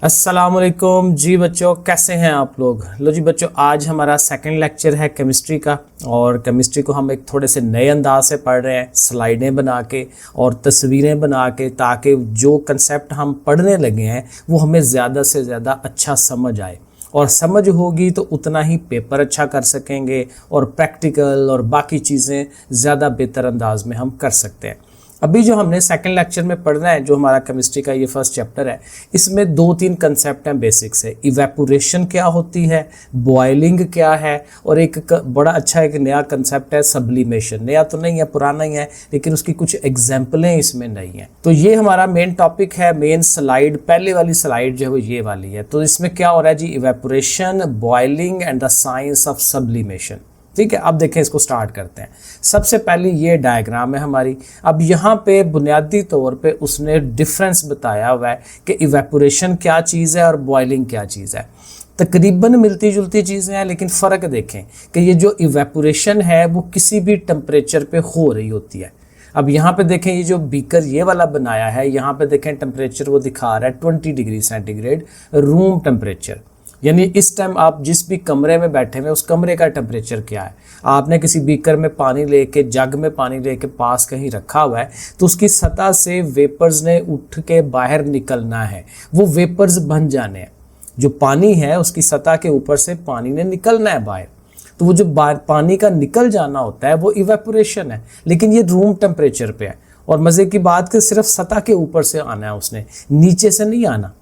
अस्सलामुअलैकुम जी बच्चों, कैसे हैं आप लोग। लो जी बच्चों, आज हमारा सेकंड लेक्चर है केमिस्ट्री का। और केमिस्ट्री को हम एक थोड़े से नए अंदाज से पढ़ रहे हैं, स्लाइडें बना के और तस्वीरें बना के, ताकि जो कंसेप्ट हम पढ़ने लगे हैं वो हमें ज़्यादा से ज़्यादा अच्छा समझ आए। और समझ होगी तो उतना ही पेपर अच्छा कर सकेंगे और प्रैक्टिकल और बाकी चीज़ें ज़्यादा बेहतर अंदाज में हम कर सकते हैं। अभी जो हमने सेकंड लेक्चर में पढ़ना है, जो हमारा केमिस्ट्री का ये फर्स्ट चैप्टर है, इसमें 2-3 कंसेप्ट हैं बेसिक से। इवेपोरेशन क्या होती है, बॉयलिंग क्या है, और एक बड़ा अच्छा एक नया कंसेप्ट है सब्लिमेशन। नया तो नहीं है, पुराना ही है, लेकिन उसकी कुछ एग्जाम्पलें इसमें नहीं है। तो ये हमारा मेन टॉपिक है। मेन स्लाइड, पहले वाली स्लाइड जो है वो ये वाली है। तो इसमें क्या हो रहा है जी, evaporation, boiling and the science of sublimation. ठीक है, अब देखें, इसको स्टार्ट करते हैं। सबसे पहले ये डायग्राम है हमारी। अब यहाँ पे बुनियादी तौर पे उसने डिफरेंस बताया हुआ है कि इवेपोरेशन क्या चीज़ है और बॉइलिंग क्या चीज़ है। तकरीबन मिलती जुलती चीज़ें हैं, लेकिन फ़र्क देखें कि ये जो इवेपोरेशन है वो किसी भी टेम्परेचर पे हो रही होती है। अब यहाँ पे देखें, ये जो बीकर ये वाला बनाया है, यहाँ पे देखें टेम्परेचर वो दिखा रहा है 20 डिग्री सेंटीग्रेड रूम टेम्परेचर। यानी इस टाइम आप जिस भी कमरे में बैठे हुए उस कमरे का टेम्परेचर क्या है। आपने किसी बीकर में पानी लेके, जग में पानी लेके पास कहीं रखा हुआ है, तो उसकी सतह से वेपर्स ने उठ के बाहर निकलना है, वो वेपर्स बन जाने हैं। जो पानी है उसकी सतह के ऊपर से पानी ने निकलना है बाहर, तो वो जो पानी का निकल जाना होता है वो इवेपोरेशन है। लेकिन ये रूम टेम्परेचर पे है। और मज़े की बात कि सिर्फ सतह के ऊपर से आना है उसने, नीचे से नहीं आना।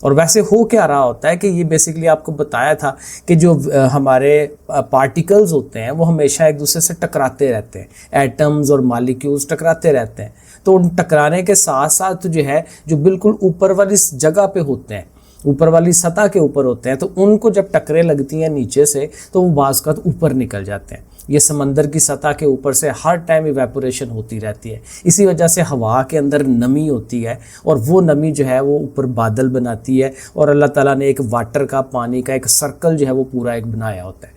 और वैसे हो क्या रहा होता है कि ये बेसिकली आपको बताया था कि जो हमारे पार्टिकल्स होते हैं वो हमेशा एक दूसरे से टकराते रहते हैं। एटम्स और मॉलिक्यूल्स टकराते रहते हैं। तो उन टकराने के साथ साथ जो है, जो बिल्कुल ऊपर वाली जगह पे होते हैं, ऊपर वाली सतह के ऊपर होते हैं, तो उनको जब टकरे लगती हैं नीचे से, तो वो बाज़ का ऊपर निकल जाते हैं। ये समंदर की सतह के ऊपर से हर टाइम इवेपोरेशन होती रहती है। इसी वजह से हवा के अंदर नमी होती है, और वो नमी जो है वो ऊपर बादल बनाती है, और अल्लाह ताला ने एक वाटर का, पानी का एक सर्कल जो है वो पूरा एक बनाया होता है।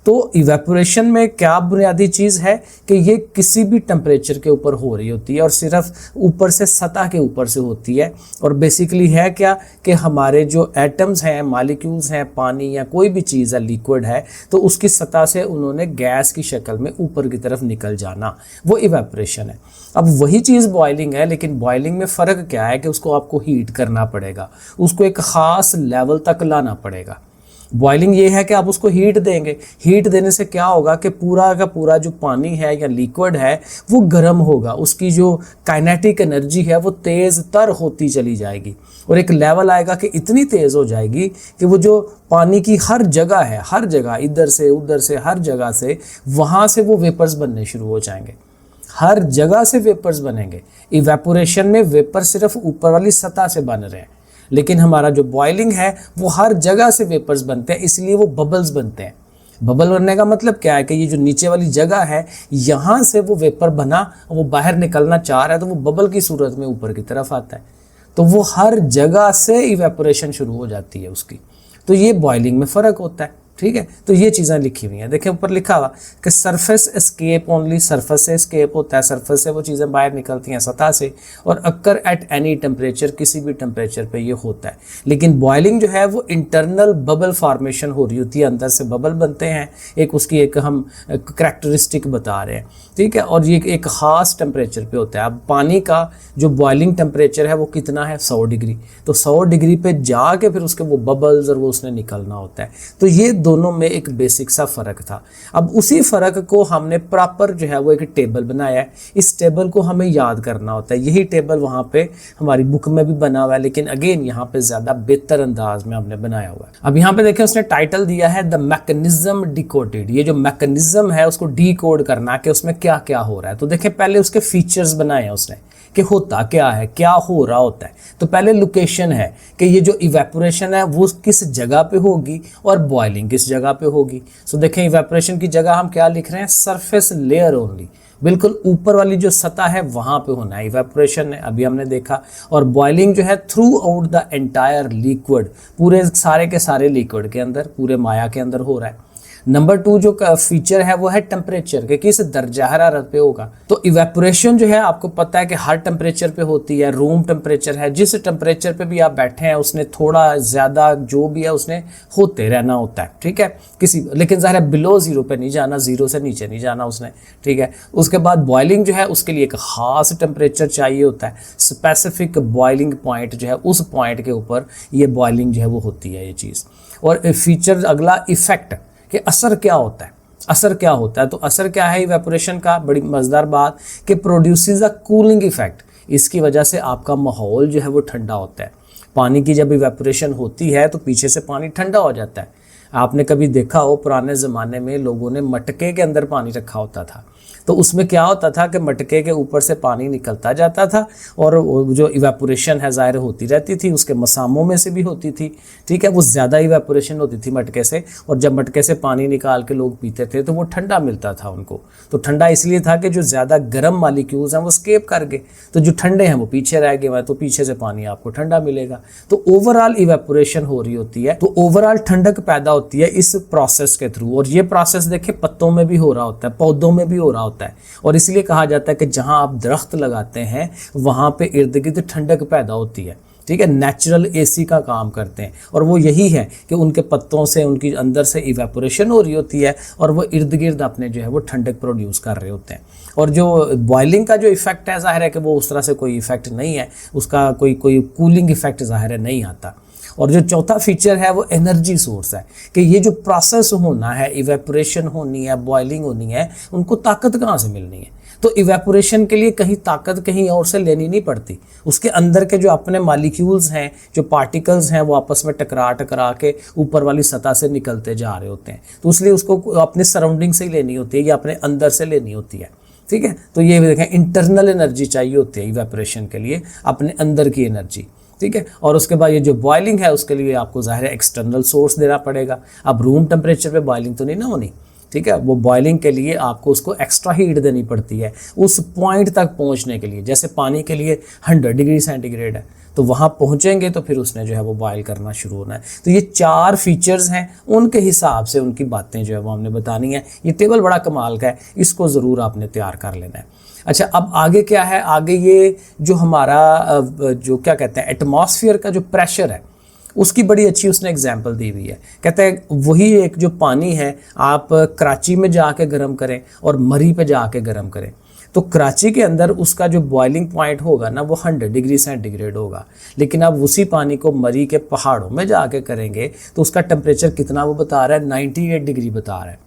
तो इवेपोरेशन में क्या बुनियादी चीज़ है कि ये किसी भी टेम्परेचर के ऊपर हो रही होती है, और सिर्फ ऊपर से, सतह के ऊपर से होती है। और बेसिकली है क्या कि हमारे जो एटम्स हैं, मॉलिक्यूल्स हैं, पानी या कोई भी चीज़ है, लिक्विड है, तो उसकी सतह से उन्होंने गैस की शक्ल में ऊपर की तरफ निकल जाना, वो इवेपोरेशन है। अब वही चीज़ बॉइलिंग है, लेकिन बॉइलिंग में फ़र्क क्या है कि उसको आपको हीट करना पड़ेगा, उसको एक ख़ास लेवल तक लाना पड़ेगा। बॉइलिंग ये है कि आप उसको हीट देंगे। हीट देने से क्या होगा कि पूरा का पूरा जो पानी है या लिक्विड है वो गर्म होगा, उसकी जो काइनेटिक एनर्जी है वो तेज़ तर होती चली जाएगी, और एक लेवल आएगा कि इतनी तेज़ हो जाएगी कि वो जो पानी की हर जगह है, हर जगह, इधर से उधर से, हर जगह से, वहाँ से वो वेपर्स बनने शुरू हो जाएंगे। हर जगह से वेपर्स बनेंगे। इवेपोरेशन में वेपर सिर्फ ऊपर वाली सतह से बन रहे हैं, लेकिन हमारा जो बॉइलिंग है वो हर जगह से वेपर्स बनते हैं, इसलिए वो बबल्स बनते हैं। बबल बनने का मतलब क्या है कि ये जो नीचे वाली जगह है, यहाँ से वो वेपर बना, वो बाहर निकलना चाह रहा है, तो वो बबल की सूरत में ऊपर की तरफ आता है। तो वो हर जगह से इवेपोरेशन शुरू हो जाती है उसकी। तो ये बॉइलिंग में फ़र्क होता है। ठीक है, तो ये चीज़ें लिखी हुई हैं। देखिए ऊपर लिखा हुआ कि सरफेस एस्केप ओनली, सरफेस से एस्केप होता है, सरफेस से वो चीज़ें बाहर निकलती हैं, सतह से, और अक्कर एट एनी टेम्परेचर, किसी भी टेम्परेचर पे ये होता है। लेकिन बॉइलिंग जो है वो इंटरनल बबल फार्मेशन हो रही होती है, अंदर से बबल बनते हैं, एक उसकी एक हम करैक्टरिस्टिक बता रहे हैं। ठीक है, और ये एक ख़ास टेम्परेचर पे होता है। अब पानी का जो बॉइलिंग टेम्परेचर है वो कितना है, 100 डिग्री। तो 100 डिग्री पे जाके फिर उसके वो बबल्स और वो उसने निकलना होता है। तो ये दोनों में एक बेसिक सा फ़र्क था। अब उसी फ़र्क को हमने प्रॉपर जो है वो एक टेबल बनाया है। इस टेबल को हमें याद करना होता है। यही टेबल वहाँ पे हमारी बुक में भी बना हुआ है, लेकिन अगेन यहाँ पे ज़्यादा बेहतर अंदाज में हमने बनाया हुआ है। अब यहाँ पे देखें, उसने टाइटल दिया है द मैकेनिज्म डिकोडेड। ये जो मैकेनिज्म है उसको डिकोड करना कि उसमें क्या क्या हो रहा है। तो देखें, पहले उसके फीचर्स बनाए हैं उसने कि होता क्या है, क्या हो रहा होता है। तो पहले लोकेशन है कि ये जो इवेपोरेशन है वो किस जगह पे होगी और बॉइलिंग किस जगह पे होगी। सो देखें, इवेपोरेशन की जगह हम क्या लिख रहे हैं, सरफेस लेयर ओनली, बिल्कुल ऊपर वाली जो सतह है वहाँ पे होना है इवेपोरेशन है, अभी हमने देखा। और बॉइलिंग जो है through out the entire liquid, पूरे सारे के सारे लिक्विड के अंदर, पूरे माया के अंदर हो रहा है। नंबर 2 जो फीचर है वो है टेम्परेचर के, किस दर्जा हरारत पे होगा। तो इवेपोरेशन जो है आपको पता है कि हर टेम्परेचर पे होती है, रूम टेम्परेचर है, जिस टेम्परेचर पे भी आप बैठे हैं उसने थोड़ा ज़्यादा जो भी है उसने होते रहना होता है, ठीक है, किसी, लेकिन ज़ाहिर है बिलो ज़ीरो पे नहीं जाना, ज़ीरो से नीचे नहीं जाना उसने, ठीक है। उसके बाद बॉइलिंग जो है उसके लिए एक ख़ास टेम्परेचर चाहिए होता है, स्पेसिफिक बॉइलिंग पॉइंट जो है उस पॉइंट के ऊपर ये बॉइलिंग जो है वो होती है ये चीज़। और फीचर अगला इफेक्ट कि असर क्या होता है, असर क्या होता है। तो असर क्या है इवेपोरेशन का, बड़ी मज़ेदार बात कि प्रोड्यूसेस अ कूलिंग इफेक्ट, इसकी वजह से आपका माहौल जो है वो ठंडा होता है। पानी की जब इवेपोरेशन होती है तो पीछे से पानी ठंडा हो जाता है। आपने कभी देखा हो पुराने ज़माने में लोगों ने मटके के अंदर पानी रखा होता था, तो उसमें क्या होता था कि मटके के ऊपर से पानी निकलता जाता था और जो इवेपोरेशन है ज़ाहिर होती रहती थी, उसके मसामों में से भी होती थी, ठीक है, वो ज़्यादा इवेपोरेशन होती थी मटके से, और जब मटके से पानी निकाल के लोग पीते थे तो वो ठंडा मिलता था उनको। तो ठंडा इसलिए था कि जो ज़्यादा गर्म मालिक्यूल्स हैं वो स्केप कर गए, तो जो ठंडे हैं वो पीछे रह गए, तो पीछे से पानी आपको ठंडा मिलेगा। तो ओवरऑल इवेपोरेशन हो रही होती है, तो ओवरऑल ठंडक पैदा होती है इस प्रोसेस के थ्रू। और ये प्रोसेस देखिए पत्तों में भी हो रहा होता है, पौधों में भी हो रहा होता है, और इसलिए कहा जाता है कि जहां आप दरख्त लगाते हैं वहां पे इर्द गिर्द ठंडक पैदा होती है, ठीक है, नेचुरल एसी का काम करते हैं। और वो यही है कि उनके पत्तों से उनकी अंदर से इवेपोरेशन हो रही होती है और वो इर्द गिर्द अपने जो है वो ठंडक प्रोड्यूस कर रहे होते हैं। और जो बॉइलिंग का जो इफेक्ट है ज़ाहिर है कि वो उस तरह से कोई इफेक्ट नहीं है, उसका कोई कूलिंग इफेक्ट ज़ाहिर है नहीं आता। और जो चौथा फीचर है वो एनर्जी सोर्स है कि ये जो प्रोसेस होना है, इवेपोरेशन होनी है, बॉइलिंग होनी है, उनको ताकत कहाँ से मिलनी है। तो इवेपोरेशन के लिए कहीं ताकत कहीं और से लेनी नहीं पड़ती, उसके अंदर के जो अपने मालिक्यूल्स हैं, जो पार्टिकल्स हैं, वो आपस में टकरा के ऊपर वाली सतह से निकलते जा रहे होते हैं, तो इसलिए उसको अपने सराउंडिंग से ही लेनी होती है या अपने अंदर से लेनी होती है, ठीक है। तो ये भी देखें इंटरनल एनर्जी चाहिए होती है इवेपोरेशन के लिए, अपने अंदर की एनर्जी, ठीक है। और उसके बाद ये जो बॉइलिंग है उसके लिए आपको ज़ाहिर है एक्सटर्नल सोर्स देना पड़ेगा। अब रूम टेम्परेचर पे बॉइलिंग तो नहीं ना होनी, ठीक है, वो बॉइलिंग के लिए आपको उसको एक्स्ट्रा हीट देनी पड़ती है उस पॉइंट तक पहुंचने के लिए। जैसे पानी के लिए 100 डिग्री सेंटीग्रेड है, तो वहाँ पहुँचेंगे तो फिर उसने जो है वो बॉयल करना शुरू होना है। तो ये 4 फीचर्स हैं, उनके हिसाब से उनकी बातें जो है वो हमने बतानी है। ये टेबल बड़ा कमाल का है, इसको ज़रूर आपने तैयार कर लेना है। अच्छा, अब आगे क्या है, आगे ये जो हमारा जो क्या कहते हैं एटमॉस्फेयर का जो प्रेशर है उसकी बड़ी अच्छी उसने एग्जांपल दी हुई है। कहते हैं वही एक जो पानी है आप कराची में जाके गर्म करें और मरी पे जाके गर्म करें, तो कराची के अंदर उसका जो बॉइलिंग पॉइंट होगा ना वो 100 डिग्री सेंटीग्रेड होगा, लेकिन आप उसी पानी को मरी के पहाड़ों में जाके करेंगे तो उसका टेम्परेचर कितना वो बता रहा है, 98 डिग्री बता रहा है,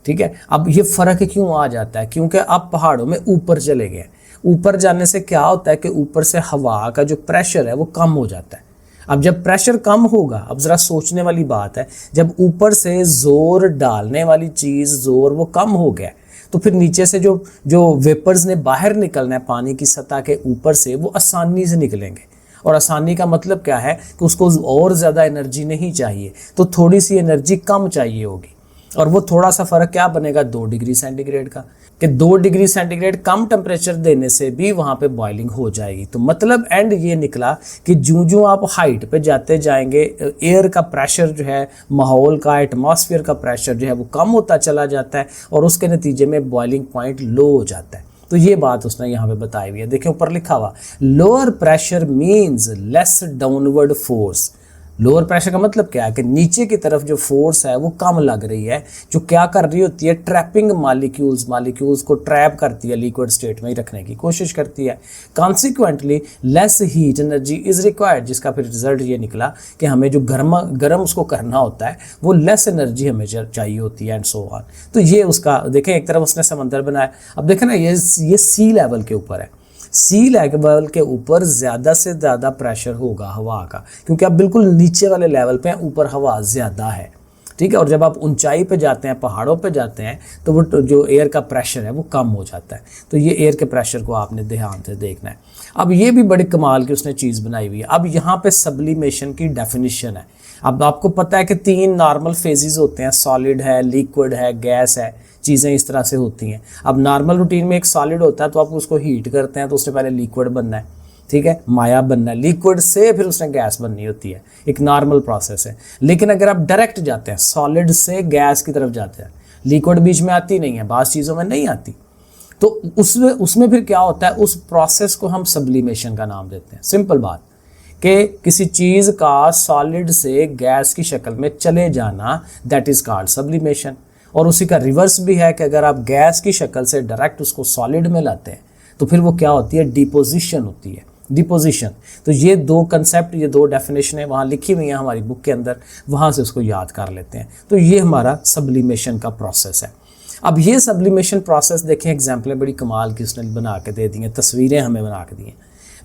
ठीक है। अब ये फ़र्क क्यों आ जाता है, क्योंकि आप पहाड़ों में ऊपर चले गए। ऊपर जाने से क्या होता है कि ऊपर से हवा का जो प्रेशर है वो कम हो जाता है। अब जब प्रेशर कम होगा, अब ज़रा सोचने वाली बात है, जब ऊपर से ज़ोर डालने वाली चीज़ ज़ोर वो कम हो गया, तो फिर नीचे से जो वेपर्स ने बाहर निकलना है पानी की सतह के ऊपर से, वो आसानी से निकलेंगे। और आसानी का मतलब क्या है कि उसको और ज़्यादा एनर्जी नहीं चाहिए, तो थोड़ी सी एनर्जी कम चाहिए होगी। और वो थोड़ा सा फ़र्क क्या बनेगा, 2 डिग्री सेंटीग्रेड का, कि 2 डिग्री सेंटीग्रेड कम टेम्परेचर देने से भी वहाँ पे बॉइलिंग हो जाएगी। तो मतलब एंड ये निकला कि जो आप हाइट पे जाते जाएंगे, एयर का प्रेशर जो है, माहौल का, एटमॉस्फेयर का प्रेशर जो है वो कम होता चला जाता है और उसके नतीजे में बॉइलिंग पॉइंट लो हो जाता है। तो ये बात उसने यहाँ पे बताई हुई है, देखिए ऊपर लिखा हुआ, lower pressure means less downward force. Lower pressure का मतलब क्या है कि नीचे की तरफ जो फोर्स है वो कम लग रही है, जो क्या कर रही होती है, ट्रैपिंग मालिक्यूल्स को ट्रैप करती है, लिक्विड स्टेट में ही रखने की कोशिश करती है। Consequently less heat energy is required, जिसका फिर रिजल्ट ये निकला कि हमें जो गर्म उसको करना होता है वो लेस एनर्जी हमें चाहिए होती है एंड सो ऑन। तो ये उसका देखें, एक तरफ उसने समंदर बनाया, अब देखें ना ये सी लेवल के ऊपर है, सी लेवल के ऊपर ज़्यादा से ज़्यादा प्रेशर होगा हवा का, क्योंकि आप बिल्कुल नीचे वाले लेवल पे हैं, ऊपर हवा ज़्यादा है, ठीक है। और जब आप ऊंचाई पे जाते हैं, पहाड़ों पे जाते हैं, तो वो जो एयर का प्रेशर है वो कम हो जाता है। तो ये एयर के प्रेशर को आपने ध्यान से देखना है। अब ये भी बड़ी कमाल की उसने चीज़ बनाई हुई है। अब यहाँ पे सब्लिमेशन की डेफिनेशन है। अब आपको पता है कि 3 नॉर्मल फेजेस होते हैं, सॉलिड है, लिक्विड है, गैस है, चीज़ें इस तरह से होती हैं। अब नॉर्मल रूटीन में एक सॉलिड होता है तो आप उसको हीट करते हैं तो उससे पहले लिक्विड बनना है, ठीक है, माया बनना है, लिक्विड से फिर उसने गैस बननी होती है, एक नॉर्मल प्रोसेस है। लेकिन अगर आप डायरेक्ट जाते हैं, सॉलिड से गैस की तरफ जाते हैं, लिक्विड बीच में आती नहीं है, बास चीज़ों में नहीं आती, तो उसमें फिर क्या होता है, उस प्रोसेस को हम सब्लिमेशन का नाम देते हैं। सिंपल बात कि किसी चीज़ का सॉलिड से गैस की शक्ल में चले जाना, दैट इज़ कॉल्ड सब्लिमेशन। और उसी का रिवर्स भी है कि अगर आप गैस की शक्ल से डायरेक्ट उसको सॉलिड में लाते हैं तो फिर वो क्या होती है, डिपोजिशन होती है, डिपोजिशन। तो ये दो कंसेप्ट, ये दो डेफिनेशनें वहाँ लिखी हुई हैं हमारी बुक के अंदर, वहाँ से उसको याद कर लेते हैं। तो ये हमारा सब्लिमेशन का प्रोसेस है। अब ये सब्लिमेशन प्रोसेस देखें, एग्जाम्पलें बड़ी कमाल की उसने बना के दे दी हैं, तस्वीरें हमें बना के दी हैं।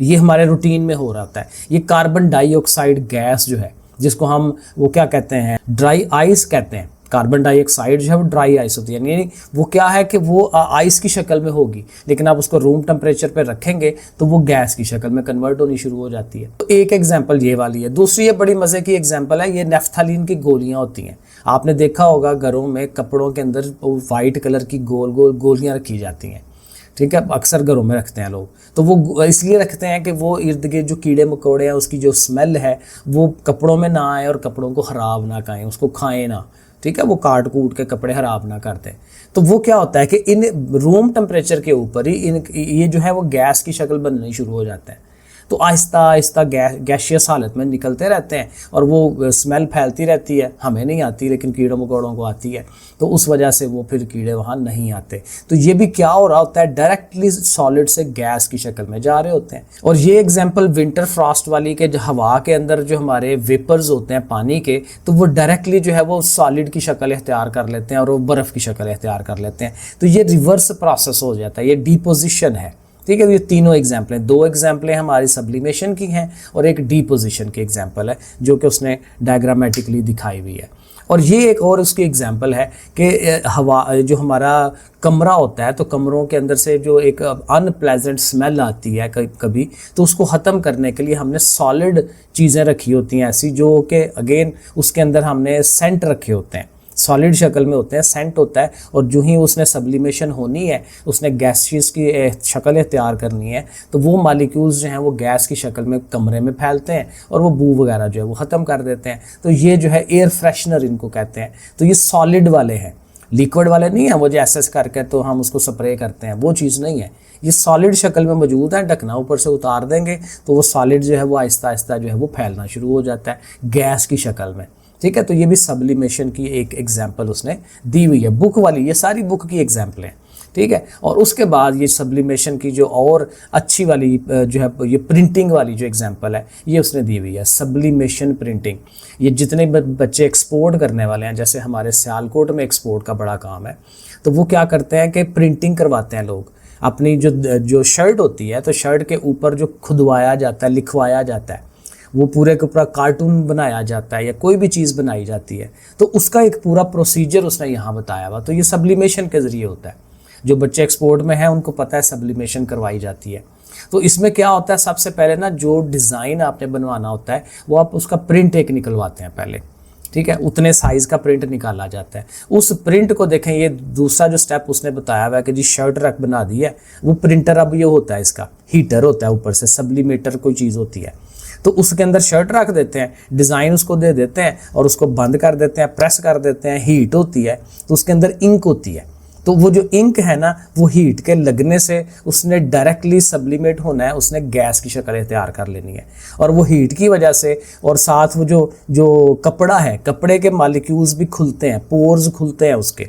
ये हमारे रूटीन में हो रहा है। ये कार्बन डाइऑक्साइड गैस जो है, जिसको हम वो क्या कहते हैं, ड्राई आइस कहते हैं। कार्बन डाइऑक्साइड जो है वो ड्राई आइस होती है, यानी वो क्या है कि वो आइस की शक्ल में होगी, लेकिन आप उसको रूम टेम्परेचर पे रखेंगे तो वो गैस की शक्ल में कन्वर्ट होनी शुरू हो जाती है। तो एक एग्जांपल ये वाली है। दूसरी ये बड़ी मज़े की एग्जांपल है, ये नेफ्थलीन की गोलियां होती हैं। आपने देखा होगा घरों में कपड़ों के अंदर वाइट कलर की गोल गोल गोलियाँ रखी जाती हैं, ठीक है, अक्सर घरों में रखते हैं लोग। तो वो इसलिए रखते हैं कि वो इर्द गिर्द जो कीड़े मकोड़े हैं, उसकी जो स्मेल है वो कपड़ों में ना आए और कपड़ों को ख़राब ना करें, उसको खाएं ना, ठीक है, वो काट कूट के कपड़े ख़राब ना करते। तो वो क्या होता है कि इन रूम टेम्परेचर के ऊपर ही ये जो है वो गैस की शक्ल बननी शुरू हो जाते हैं। तो आहिस्ता आहिस्ता गैशियस हालत में निकलते रहते हैं और वो स्मेल फैलती रहती है, हमें नहीं आती लेकिन कीड़ों मकोड़ों को आती है, तो उस वजह से वो फिर कीड़े वहाँ नहीं आते। तो ये भी क्या हो रहा होता है, डायरेक्टली सॉलिड से गैस की शक्ल में जा रहे होते हैं। और ये एग्जांपल विंटर फ्रॉस्ट वाली के, जो हवा के अंदर जो हमारे वेपर्स होते हैं पानी के, तो वो डायरेक्टली जो है वो सॉलिड की शक्ल इख्तियार कर लेते हैं और वो बर्फ़ की शक्ल इख्तियार कर लेते हैं। तो ये रिवर्स प्रोसेस हो जाता है, ये डिपोजिशन है, ठीक है। तो ये तीनों एग्जाम्पलें, दो एग्जाम्पलें हमारी सब्लिमेशन की हैं और एक डिपोजिशन की एग्जाम्पल है जो कि उसने डायग्रामेटिकली दिखाई हुई है। और ये एक और उसकी एग्जाम्पल है कि हवा, जो हमारा कमरा होता है, तो कमरों के अंदर से जो एक अनप्लेजेंट स्मेल आती है कभी, तो उसको ख़त्म करने के लिए हमने सॉलिड चीज़ें रखी होती हैं ऐसी, जो कि अगेन उसके अंदर हमने सेंट रखे होते हैं, सॉलिड शक्ल में होते हैं, सेंट होता है। और जो ही उसने सब्लिमेशन होनी है, उसने गैसेस की शक्ल तैयार करनी है, तो वो मालिक्यूल्स जो हैं वो गैस की शक्ल में कमरे में फैलते हैं और वो बू वगैरह जो है वो ख़त्म कर देते हैं। तो ये जो है एयर फ्रेशनर इनको कहते हैं। तो ये सॉलिड वाले हैं, लिक्विड वाले नहीं है, वो जो एसेस करके तो हम उसको स्प्रे करते हैं, वो चीज़ नहीं है। ये सॉलिड शक्ल में मौजूद है, ढकना ऊपर से उतार देंगे तो वो सॉलिड जो है वो आहिस्ता आहिस्ता जो है वो फैलना शुरू हो जाता है गैस की शक्ल में, ठीक है। तो ये भी सब्लिमेशन की एक एग्जाम्पल उसने दी हुई है बुक वाली, ये सारी बुक की एग्जाम्पल हैं, ठीक है। और उसके बाद ये सब्लिमेशन की जो और अच्छी वाली जो है ये प्रिंटिंग वाली जो एग्जाम्पल है, ये उसने दी हुई है, सब्लिमेशन प्रिंटिंग। ये जितने बच्चे एक्सपोर्ट करने वाले हैं, जैसे हमारे सियालकोट में एक्सपोर्ट का बड़ा काम है, तो वो क्या करते हैं कि प्रिंटिंग करवाते हैं लोग अपनी जो शर्ट होती है, तो शर्ट के ऊपर जो खुदवाया जाता है, लिखवाया जाता है, वो पूरे के पूरा कार्टून बनाया जाता है या कोई भी चीज़ बनाई जाती है, तो उसका एक पूरा प्रोसीजर उसने यहाँ बताया हुआ। तो ये सब्लिमेशन के ज़रिए होता है। जो बच्चे एक्सपोर्ट में हैं उनको पता है सब्लिमेशन करवाई जाती है। तो इसमें क्या होता है, सबसे पहले ना जो डिज़ाइन आपने बनवाना होता है वो आप उसका प्रिंट एक निकलवाते हैं पहले, ठीक है, उतने साइज़ का प्रिंट निकाला जाता है। उस प्रिंट को देखें, ये दूसरा जो स्टेप उसने बताया हुआ है कि जी शर्ट रख बना दी है, वो प्रिंटर अब ये होता है, इसका हीटर होता है, ऊपर से सब्लिमेटर कोई चीज़ होती है, तो उसके अंदर शर्ट रख देते हैं, डिज़ाइन उसको दे देते हैं और उसको बंद कर देते हैं, प्रेस कर देते हैं, हीट होती है, तो उसके अंदर इंक होती है। तो वो जो इंक है ना, वो हीट के लगने से उसने डायरेक्टली सब्लिमेट होना है, उसने गैस की शक्ल तैयार कर लेनी है। और वो हीट की वजह से और साथ वो जो कपड़ा है, कपड़े के मालिक्यूल्स भी खुलते हैं, पोर्स खुलते हैं उसके,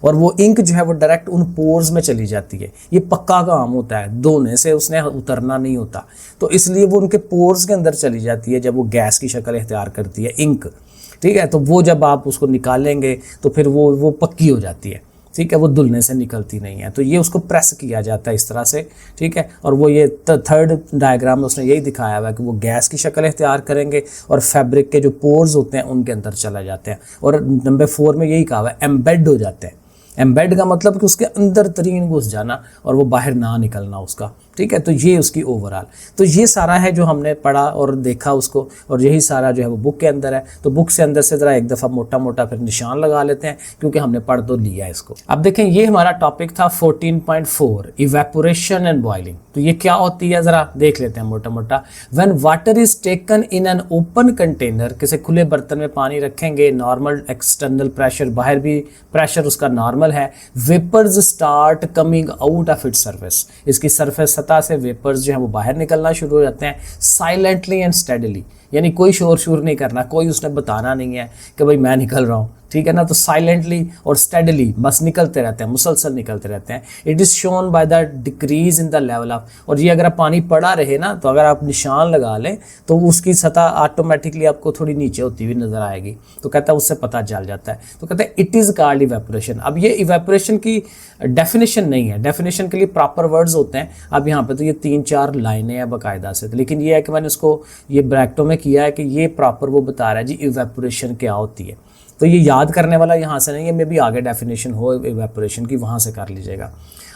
और वो इंक जो है वो डायरेक्ट उन पोर्स में चली जाती है। ये पक्का काम होता है, धोने से उसने उतरना नहीं होता, तो इसलिए वो उनके पोर्स के अंदर चली जाती है जब वो गैस की शक्ल इख्तियार करती है इंक, ठीक है। तो वो जब आप उसको निकालेंगे तो फिर वो पक्की हो जाती है, ठीक है, वो धुलने से निकलती नहीं है। तो ये उसको प्रेस किया जाता है इस तरह से, ठीक है। और वो ये थर्ड डायग्राम में उसने यही दिखाया हुआ है कि वो गैस की शक्ल इख्तियार करेंगे और फैब्रिक के जो पोर्स होते हैं उनके अंदर चले जाते हैं। और नंबर 4 में यही कहा हुआ है, एम्बेड हो जाते हैं। एम्बेड का मतलब कि उसके अंदर तरीन घुस जाना और वो बाहर ना निकलना उसका, ठीक है। तो ये उसकी ओवरऑल, तो ये सारा है जो हमने पढ़ा और देखा उसको, और यही सारा जो है वो बुक के अंदर है। तो बुक से अंदर से ज़रा एक दफ़ा मोटा मोटा फिर निशान लगा लेते हैं, क्योंकि हमने पढ़ तो लिया है इसको। अब देखें, ये हमारा टॉपिक था 14.4 इवेपोरेशन एंड बॉइलिंग। तो ये क्या होती है ज़रा देख लेते हैं मोटा मोटा। When water is taken in an open container, किसी खुले बर्तन में पानी रखेंगे, नॉर्मल एक्सटर्नल प्रेशर, बाहर भी प्रेशर उसका नॉर्मल है, vapours start coming out of its surface, इसकी सरफेस सतह से वेपर्स जो है वो बाहर निकलना शुरू हो जाते हैं, साइलेंटली एंड स्टेडली, यानी कोई शोर शोर नहीं करना, कोई उसने बताना नहीं है कि भाई मैं निकल रहा हूँ, ठीक है ना। तो साइलेंटली और स्टेडली बस निकलते रहते हैं, मुसलसल निकलते रहते हैं। It is shown by the decrease in the level of, और ये अगर पानी पड़ा रहे ना, तो अगर आप निशान लगा लें तो उसकी सतह ऑटोमेटिकली आपको थोड़ी नीचे होती हुई नजर आएगी। तो कहता है उससे पता चल जाता है। तो कहते हैं इट इज़ कॉल्ड इवेपोरेशन। अब ये इवेपोरेशन की डेफिनेशन नहीं है, डेफिनेशन के लिए प्रॉपर वर्ड्स होते हैं। अब यहाँ पे तो ये 3-4 लाइनें हैं बाकायदा से, लेकिन ये है कि मैंने उसको ये ब्रैकेटों में किया है कि ये प्रॉपर वो बता रहा है जी इवेपोरेशन क्या होती है। तो ये याद करने वाला यहाँ से नहीं है, मे भी आगे डेफिनेशन हो इवेपोरेशन की, वहाँ से कर लीजिएगा।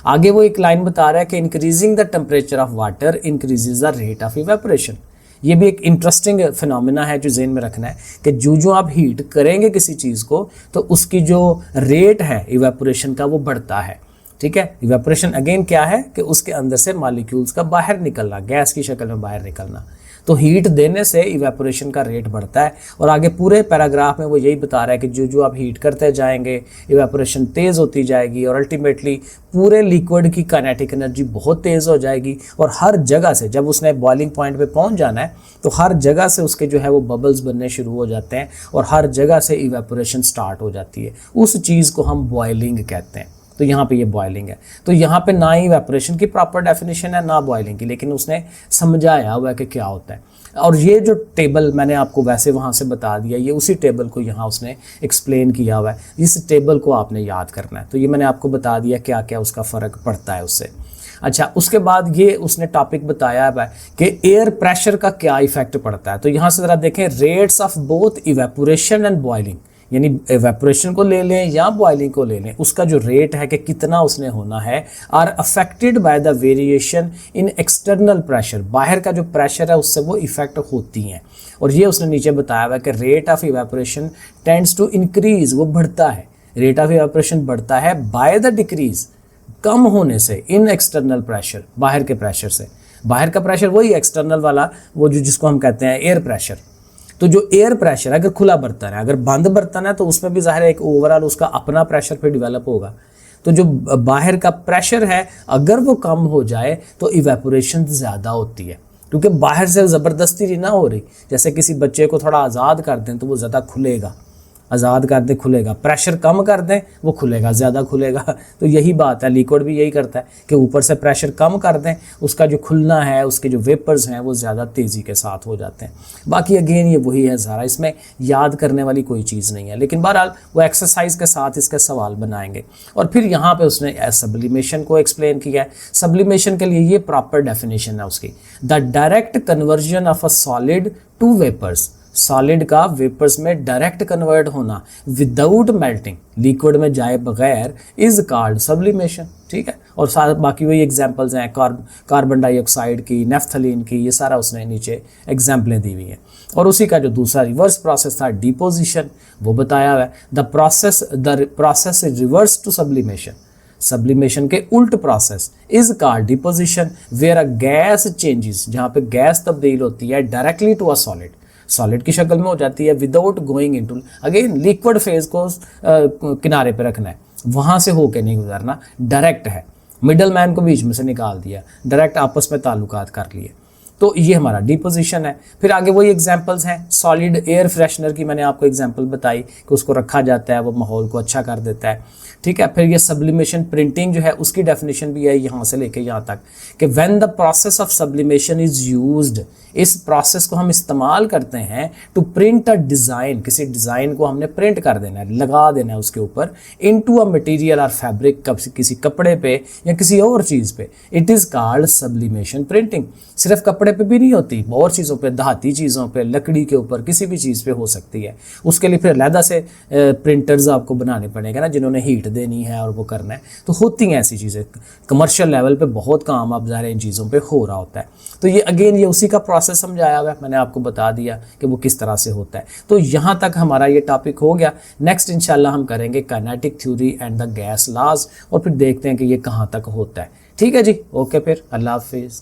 आगे वो एक लाइन बता रहा है कि increasing the temperature of water increases the rate of evaporation. ये भी एक इंटरेस्टिंग फिनोमेना है जो ज़हन में रखना है कि जो आप हीट करेंगे किसी चीज़ को, तो उसकी जो रेट है इवेपोरेशन का वो बढ़ता है, ठीक है। इवेपोरेशन अगेन क्या है कि उसके अंदर से मॉलिक्यूल्स का बाहर निकलना, गैस की शक्ल में बाहर निकलना। तो हीट देने से इवेपोरेशन का रेट बढ़ता है। और आगे पूरे पैराग्राफ में वो यही बता रहा है कि जो आप हीट करते जाएंगे इवेपोरेशन तेज़ होती जाएगी, और अल्टीमेटली पूरे लिक्विड की काइनेटिक एनर्जी बहुत तेज़ हो जाएगी, और हर जगह से जब उसने बॉइलिंग पॉइंट पे पहुंच जाना है तो हर जगह से उसके जो है वो बबल्स बनने शुरू हो जाते हैं, और हर जगह से इवेपोरेशन स्टार्ट हो जाती है। उस चीज़ को हम बॉइलिंग कहते हैं। तो यहाँ पे ये बॉइलिंग है। तो यहाँ पे ना ही इवेपोरेशन की प्रॉपर डेफिनेशन है ना बॉइलिंग की, लेकिन उसने समझाया हुआ है कि क्या होता है। और ये जो टेबल मैंने आपको वैसे वहाँ से बता दिया, ये उसी टेबल को यहाँ उसने एक्सप्लेन किया हुआ है। इस टेबल को आपने याद करना है। तो ये मैंने आपको बता दिया क्या क्या उसका फ़र्क पड़ता है उससे। अच्छा, उसके बाद ये उसने टॉपिक बताया है कि एयर प्रेशर का क्या इफेक्ट पड़ता है। तो यहाँ से ज़रा देखें, rates of both evaporation and boiling, यानी एवेपोरेशन को ले लें या बॉइलिंग को ले लें, उसका जो रेट है कि कितना उसने होना है, are affected by the variation in external pressure, बाहर का जो प्रेशर है उससे वो इफेक्ट होती हैं। और ये उसने नीचे बताया हुआ है कि rate of evaporation tends to increase, वो बढ़ता है, रेट ऑफ इवेपोरेशन बढ़ता है बाय द डिक्रीज, कम होने से, इन एक्सटर्नल प्रेशर, बाहर के प्रेशर से। बाहर का प्रेशर वही एक्सटर्नल वाला, वो जो जिसको हम कहते हैं एयर प्रेशर। तो जो एयर प्रेशर अगर खुला बर्तन है, अगर बंद बर्तन है, तो उसमें भी ज़ाहिर है एक ओवरऑल उसका अपना प्रेशर पे डेवलप होगा। तो जो बाहर का प्रेशर है अगर वो कम हो जाए तो इवेपोरेशन ज़्यादा होती है, क्योंकि बाहर से ज़बरदस्ती ना हो रही। जैसे किसी बच्चे को थोड़ा आज़ाद कर दें तो वो ज़्यादा खुलेगा, आज़ाद कर दें खुलेगा, प्रेशर कम कर दें वो खुलेगा, ज़्यादा खुलेगा। तो यही बात है, लिक्विड भी यही करता है कि ऊपर से प्रेशर कम कर दें, उसका जो खुलना है, उसके जो वेपर्स हैं वो ज़्यादा तेज़ी के साथ हो जाते हैं। बाकी अगेन ये वही है सारा, इसमें याद करने वाली कोई चीज़ नहीं है, लेकिन बहरहाल वो एक्सरसाइज के साथ इसके सवाल बनाएंगे। और फिर यहाँ पर उसने सब्लिमेशन को एक्सप्लेन किया है। सब्लिमेशन के लिए ये प्रॉपर डेफिनेशन है उसकी, the direct conversion of a solid to vapours, solid का वेपर्स में डायरेक्ट कन्वर्ट होना विदाउट मेल्टिंग, लिक्विड में जाए बगैर, इज कॉल्ड सब्लिमेशन, ठीक है। और साथ बाकी वही एग्जांपल्स हैं कार्बन डाइऑक्साइड की, नेफ्थलीन की, ये सारा उसने नीचे एग्जांपलें दी हुई हैं। और उसी का जो दूसरा रिवर्स प्रोसेस था डिपोजिशन, वो बताया हुआ है। The process is reverse to sublimation, sublimation के उल्ट process is called deposition, where a gas changes, जहाँ पे गैस तब्दील होती है directly to a solid, solid की शक्ल में हो जाती है without going into, again liquid phase को किनारे पे रखना है, वहाँ से होके नहीं गुजरना, डायरेक्ट है, मिडल मैन को बीच में से निकाल दिया, डायरेक्ट आपस में ताल्लुकात कर लिए। तो ये हमारा डिपोजिशन है। फिर आगे वही एग्जांपल्स हैं, सॉलिड एयर फ्रेशनर की मैंने आपको एग्जांपल बताई कि उसको रखा जाता है, वो माहौल को अच्छा कर देता है, ठीक है। फिर ये सब्लिमेशन प्रिंटिंग जो है उसकी डेफिनेशन भी है यहाँ से लेके यहाँ तक कि when the process of sublimation is used, इस प्रोसेस को हम इस्तेमाल करते हैं टू प्रिंट अ डिज़ाइन, किसी डिज़ाइन को हमने प्रिंट कर देना है, लगा देना है उसके ऊपर, इनटू अ मटेरियल और फैब्रिक, किसी कपड़े पे या किसी और चीज़ पे, it is called sublimation printing. सिर्फ कपड़े कपड़े पे भी नहीं होती, और चीज़ों पे, देहाती चीज़ों पे, लकड़ी के ऊपर, किसी भी चीज़ पे हो सकती है। उसके लिए फिर अलहदा से प्रिंटर्स आपको बनाने पड़ेंगे ना, जिन्होंने हीट देनी है और वो करना है। तो होती हैं ऐसी चीज़ें, कमर्शियल लेवल पे बहुत काम अब ज़ाहिर इन चीज़ों पे हो रहा होता है। तो ये अगेन ये उसी का प्रोसेस समझाया हुआ है, मैंने आपको बता दिया कि वो किस तरह से होता है। तो यहाँ तक हमारा ये टॉपिक हो गया। नेक्स्ट इंशाल्लाह हम करेंगे kinetic theory and the gas laws, और फिर देखते हैं कि ये कहाँ तक होता है। ठीक है जी, ओके, फिर अल्लाह हाफिज़।